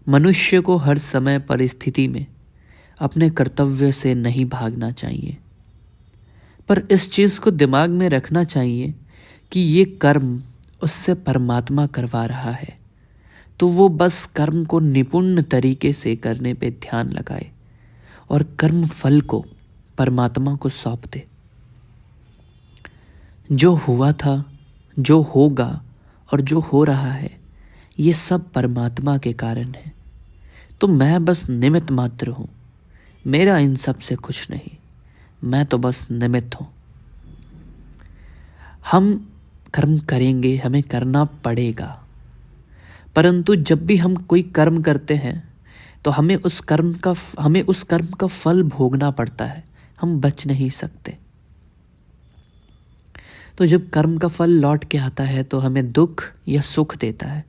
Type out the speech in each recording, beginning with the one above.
मनुष्य को हर समय परिस्थिति में अपने कर्तव्य से नहीं भागना चाहिए, पर इस चीज़ को दिमाग में रखना चाहिए कि ये कर्म उससे परमात्मा करवा रहा है, तो वो बस कर्म को निपुण तरीके से करने पे ध्यान लगाए और कर्म फल को परमात्मा को सौंप दे। जो हुआ था, जो होगा और जो हो रहा है, ये सब परमात्मा के कारण है। तो मैं बस निमित्त मात्र हूँ, मेरा इन सब से कुछ नहीं, मैं तो बस निमित्त हूँ। हम कर्म करेंगे, हमें करना पड़ेगा, परंतु जब भी हम कोई कर्म करते हैं तो हमें उस कर्म का फल भोगना पड़ता है, हम बच नहीं सकते। तो जब कर्म का फल लौट के आता है तो हमें दुख या सुख देता है,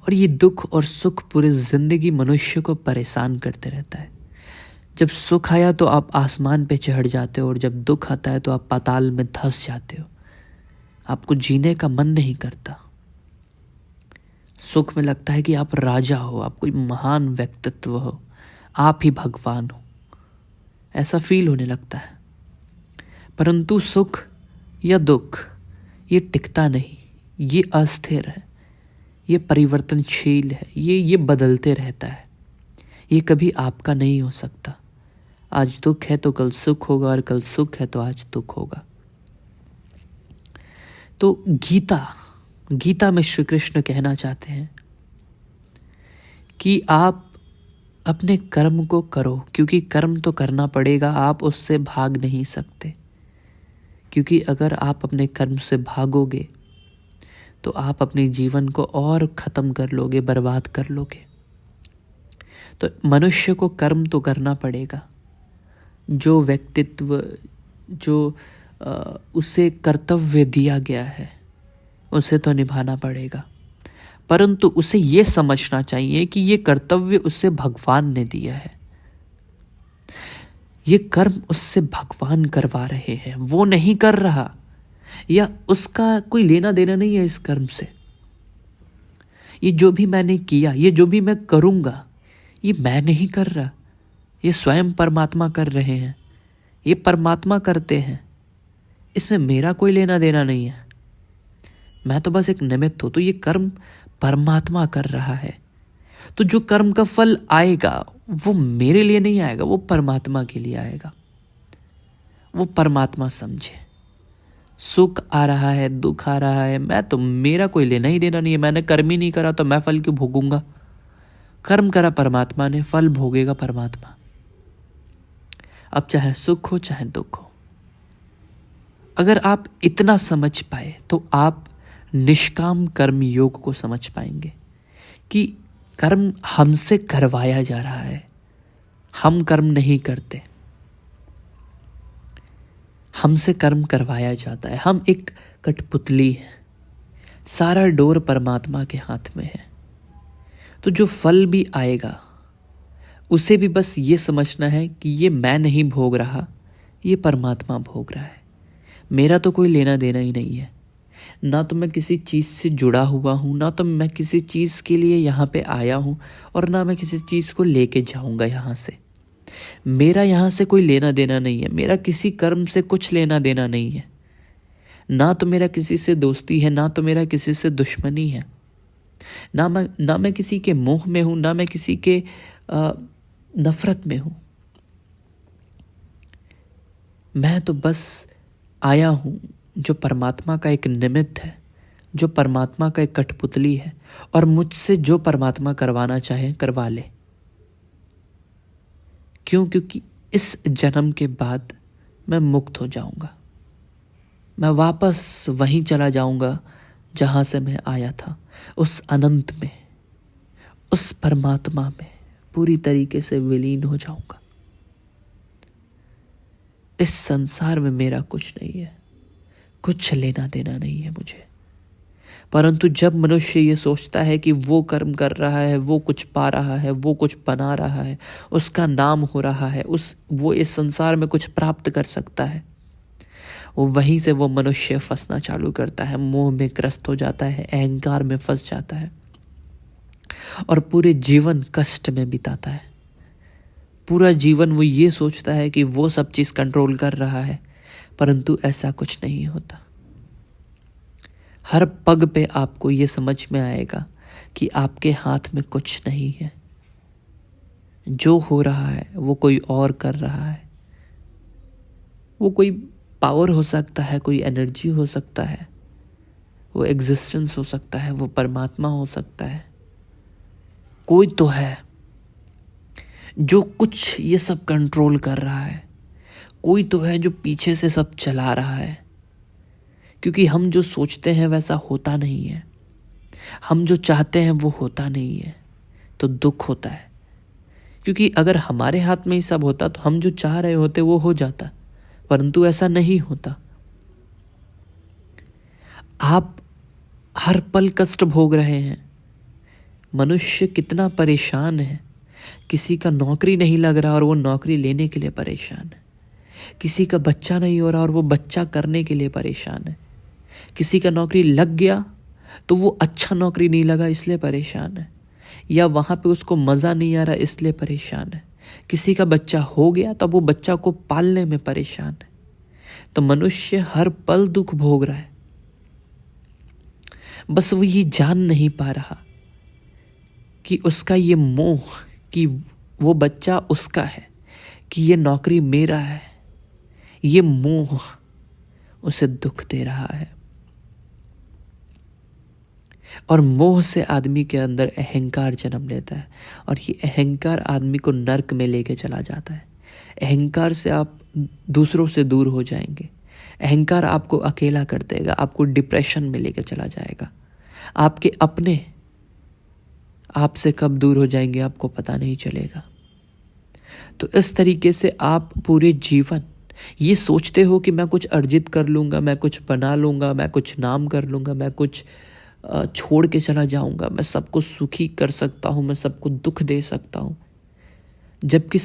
और ये दुख और सुख पूरी जिंदगी मनुष्य को परेशान करते रहता है। जब सुख आया तो आप आसमान पे चढ़ जाते हो, और जब दुख आता है तो आप पाताल में धंस जाते हो, आपको जीने का मन नहीं करता। सुख में लगता है कि आप राजा हो, आप कोई महान व्यक्तित्व हो, आप ही भगवान हो, ऐसा फील होने लगता है। परंतु सुख या दुख ये टिकता नहीं, ये अस्थिर है, ये परिवर्तनशील है, ये बदलते रहता है, ये कभी आपका नहीं हो सकता। आज दुख है तो कल सुख होगा, और कल सुख है तो आज दुख होगा। तो गीता में श्री कृष्ण कहना चाहते हैं कि आप अपने कर्म को करो, क्योंकि कर्म तो करना पड़ेगा, आप उससे भाग नहीं सकते। क्योंकि अगर आप अपने कर्म से भागोगे तो आप अपने जीवन को और ख़त्म कर लोगे, बर्बाद कर लोगे। तो मनुष्य को कर्म तो करना पड़ेगा। जो व्यक्तित्व, जो उसे कर्तव्य दिया गया है, उसे तो निभाना पड़ेगा, परंतु उसे ये समझना चाहिए कि ये कर्तव्य उससे भगवान ने दिया है। ये कर्म उससे भगवान करवा रहे हैं, वो नहीं कर रहा, या उसका कोई लेना देना नहीं है इस कर्म से। ये जो भी मैंने किया, ये जो भी मैं करूँगा, ये मैं नहीं कर रहा, ये स्वयं परमात्मा कर रहे हैं, ये परमात्मा करते हैं, इसमें मेरा कोई लेना देना नहीं है, मैं तो बस एक निमित्त हूँ। तो ये कर्म परमात्मा कर रहा है, तो जो कर्म का फल आएगा वो मेरे लिए नहीं आएगा, वो परमात्मा के लिए आएगा। वो परमात्मा समझे। सुख आ रहा है, दुख आ रहा है, मैं तो, मेरा कोई लेना ही देना नहीं है, मैंने कर्म ही नहीं करा तो मैं फल क्यों भोगूंगा। कर्म करा परमात्मा ने, फल भोगेगा परमात्मा। अब चाहे सुख हो चाहे दुख हो, अगर आप इतना समझ पाए तो आप निष्काम कर्म योग को समझ पाएंगे कि कर्म हमसे करवाया जा रहा है, हम कर्म नहीं करते, हमसे कर्म करवाया जाता है। हम एक कठपुतली हैं, सारा डोर परमात्मा के हाथ में है। तो जो फल भी आएगा उसे भी बस ये समझना है कि ये मैं नहीं भोग रहा, ये परमात्मा भोग रहा है, मेरा तो कोई लेना देना ही नहीं है। ना तो मैं किसी चीज़ से जुड़ा हुआ हूँ, ना तो मैं किसी चीज़ के लिए यहाँ पे आया हूँ, और ना मैं किसी चीज़ को लेके जाऊँगा यहाँ से। मेरा यहाँ से कोई लेना देना नहीं है, मेरा किसी कर्म से कुछ लेना देना नहीं है। ना तो मेरा किसी से दोस्ती है, ना तो मेरा किसी से दुश्मनी है, ना मैं किसी के मोह में हूँ, ना मैं किसी के नफरत में हूँ। मैं तो बस आया हूँ जो परमात्मा का एक निमित्त है, जो परमात्मा का एक कठपुतली है, और मुझसे जो परमात्मा करवाना चाहे करवा ले। क्योंकि इस जन्म के बाद मैं मुक्त हो जाऊंगा, मैं वापस वहीं चला जाऊंगा जहां से मैं आया था, उस अनंत में, उस परमात्मा में पूरी तरीके से विलीन हो जाऊंगा। इस संसार में मेरा कुछ नहीं है, कुछ लेना देना नहीं है मुझे। परंतु जब मनुष्य ये सोचता है कि वो कर्म कर रहा है, वो कुछ पा रहा है, वो कुछ बना रहा है, उसका नाम हो रहा है, वो इस संसार में कुछ प्राप्त कर सकता है, वहीं से वो मनुष्य फंसना चालू करता है, मोह में ग्रस्त हो जाता है, अहंकार में फंस जाता है, और पूरे जीवन कष्ट में बिताता है। पूरा जीवन वो ये सोचता है कि वो सब चीज़ कंट्रोल कर रहा है, परंतु ऐसा कुछ नहीं होता। हर पग पे आपको ये समझ में आएगा कि आपके हाथ में कुछ नहीं है। जो हो रहा है वो कोई और कर रहा है। वो कोई पावर हो सकता है, कोई एनर्जी हो सकता है, वो एग्जिस्टेंस हो सकता है, वो परमात्मा हो सकता है। कोई तो है जो कुछ ये सब कंट्रोल कर रहा है। कोई तो है जो पीछे से सब चला रहा है। क्योंकि हम जो सोचते हैं वैसा होता नहीं है, हम जो चाहते हैं वो होता नहीं है, तो दुख होता है। क्योंकि अगर हमारे हाथ में ही सब होता तो हम जो चाह रहे होते वो हो जाता, परंतु ऐसा नहीं होता। आप हर पल कष्ट भोग रहे हैं। मनुष्य कितना परेशान है। किसी का नौकरी नहीं लग रहा और वो नौकरी लेने के लिए परेशान है। किसी का बच्चा नहीं हो रहा और वो बच्चा करने के लिए परेशान है। किसी का नौकरी लग गया तो वो अच्छा नौकरी नहीं लगा इसलिए परेशान है, या वहाँ पे उसको मज़ा नहीं आ रहा इसलिए परेशान है। किसी का बच्चा हो गया तो वो बच्चा को पालने में परेशान है। तो मनुष्य हर पल दुख भोग रहा है। बस वो ये जान नहीं पा रहा कि उसका ये मोह कि वो बच्चा उसका है, कि ये नौकरी मेरा है, ये मोह उसे दुख दे रहा है। और मोह से आदमी के अंदर अहंकार जन्म लेता है, और ये अहंकार आदमी को नर्क में लेके चला जाता है। अहंकार से आप दूसरों से दूर हो जाएंगे। अहंकार आपको अकेला कर देगा, आपको डिप्रेशन में लेके चला जाएगा। आपके अपने आपसे कब दूर हो जाएंगे आपको पता नहीं चलेगा। तो इस तरीके से आप पूरे जीवन ये सोचते हो कि मैं कुछ अर्जित कर लूँगा, मैं कुछ बना लूँगा, मैं कुछ नाम कर लूँगा, मैं कुछ छोड़ के चला जाऊँगा, मैं सबको सुखी कर सकता हूँ, मैं सबको दुख दे सकता हूँ। जबकि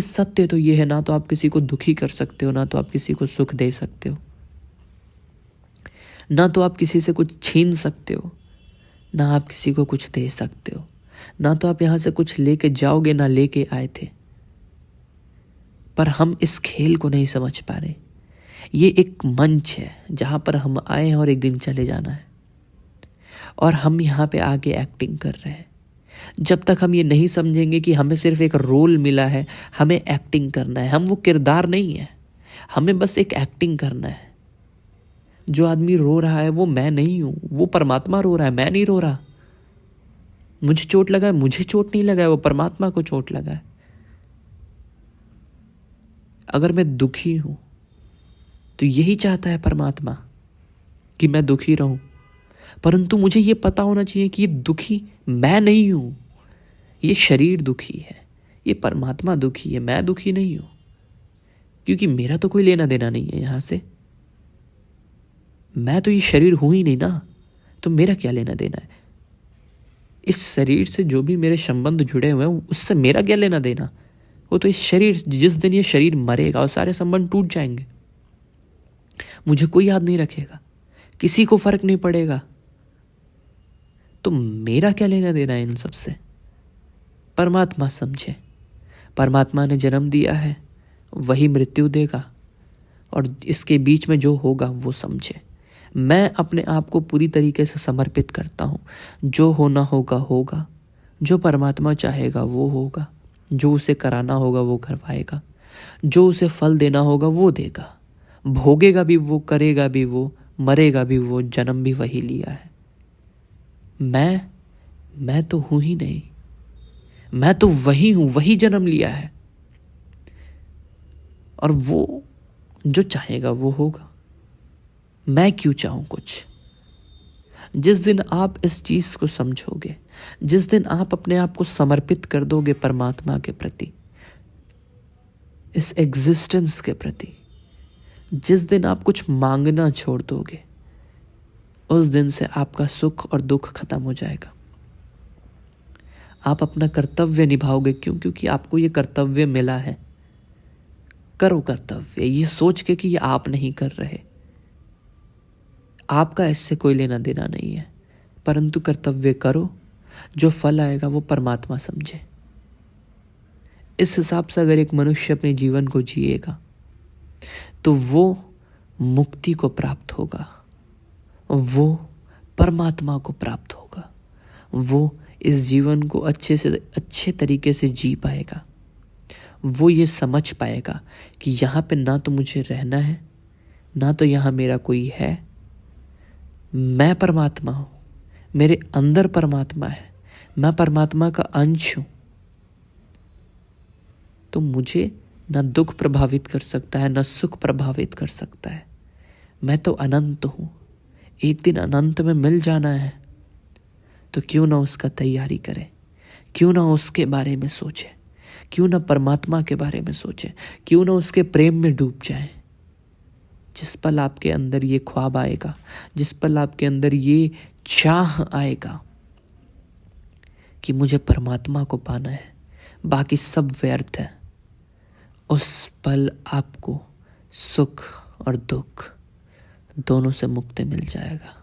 सत्य तो ये है, ना तो आप किसी को दुखी कर सकते हो, ना तो आप किसी को सुख दे सकते हो, ना तो आप किसी से कुछ छीन सकते हो, ना आप किसी को कुछ दे सकते हो, ना तो आप यहाँ से कुछ लेके जाओगे, ना लेके आए थे। पर हम इस खेल को नहीं समझ पा रहे। ये एक मंच है जहाँ पर हम आए हैं और एक दिन चले जाना है, और हम यहाँ पे आके एक्टिंग कर रहे हैं। जब तक हम ये नहीं समझेंगे कि हमें सिर्फ एक रोल मिला है, हमें एक्टिंग करना है, हम वो किरदार नहीं है, हमें बस एक एक्टिंग करना है। जो आदमी रो रहा है वो मैं नहीं हूँ, वो परमात्मा रो रहा है, मैं नहीं रो रहा। मुझे चोट लगा है, मुझे चोट नहीं लगा है, वो परमात्मा को चोट लगा है। अगर मैं दुखी हूँ तो यही चाहता है परमात्मा कि मैं दुखी रहूं, परंतु मुझे ये पता होना चाहिए कि ये दुखी मैं नहीं हूं, ये शरीर दुखी है, ये परमात्मा दुखी है, मैं दुखी नहीं हूं। क्योंकि मेरा तो कोई लेना देना नहीं है यहाँ से। मैं तो ये शरीर हूं ही नहीं ना, तो मेरा क्या लेना देना है। इस शरीर से जो भी मेरे संबंध जुड़े हुए हैं उससे मेरा क्या लेना देना। वो तो इस शरीर, जिस दिन ये शरीर मरेगा और सारे संबंध टूट जाएंगे, मुझे कोई याद नहीं रखेगा, किसी को फर्क नहीं पड़ेगा, तो मेरा क्या लेना देना है इन सब से। परमात्मा समझे, परमात्मा ने जन्म दिया है, वही मृत्यु देगा, और इसके बीच में जो होगा वो समझे। मैं अपने आप को पूरी तरीके से समर्पित करता हूँ। जो होना होगा होगा, जो परमात्मा चाहेगा वो होगा, जो उसे कराना होगा वो करवाएगा, जो उसे फल देना होगा वो देगा। भोगेगा भी वो, करेगा भी वो, मरेगा भी वो, जन्म भी वही लिया है। मैं तो हूं ही नहीं, मैं तो वही हूं, वही जन्म लिया है, और वो जो चाहेगा वो होगा। मैं क्यों चाहूं कुछ। जिस दिन आप इस चीज को समझोगे, जिस दिन आप अपने आप को समर्पित कर दोगे परमात्मा के प्रति, इस एग्जिस्टेंस के प्रति, जिस दिन आप कुछ मांगना छोड़ दोगे, उस दिन से आपका सुख और दुख खत्म हो जाएगा। आप अपना कर्तव्य निभाओगे। क्यों? क्योंकि आपको ये कर्तव्य मिला है। करो कर्तव्य, ये सोच के कि ये आप नहीं कर रहे, आपका इससे कोई लेना देना नहीं है, परंतु कर्तव्य करो, जो फल आएगा वो परमात्मा समझे। इस हिसाब से अगर एक मनुष्य अपने जीवन को जिएगा तो वो मुक्ति को प्राप्त होगा, वो परमात्मा को प्राप्त होगा, वो इस जीवन को अच्छे तरीके से जी पाएगा। वो ये समझ पाएगा कि यहाँ पे ना तो मुझे रहना है, ना तो यहाँ मेरा कोई है, मैं परमात्मा हूँ, मेरे अंदर परमात्मा है, मैं परमात्मा का अंश हूँ। तो मुझे न दुख प्रभावित कर सकता है, न सुख प्रभावित कर सकता है। मैं तो अनंत हूँ, एक दिन अनंत में मिल जाना है, तो क्यों ना उसका तैयारी करें, क्यों ना उसके बारे में सोचें, क्यों ना परमात्मा के बारे में सोचें, क्यों ना उसके प्रेम में डूब जाएं। जिस पल आपके अंदर ये ख्वाब आएगा, जिस पल आपके अंदर ये चाह आएगा कि मुझे परमात्मा को पाना है, बाकी सब व्यर्थ है, उस पल आपको सुख और दुख दोनों से मुक्ति मिल जाएगा।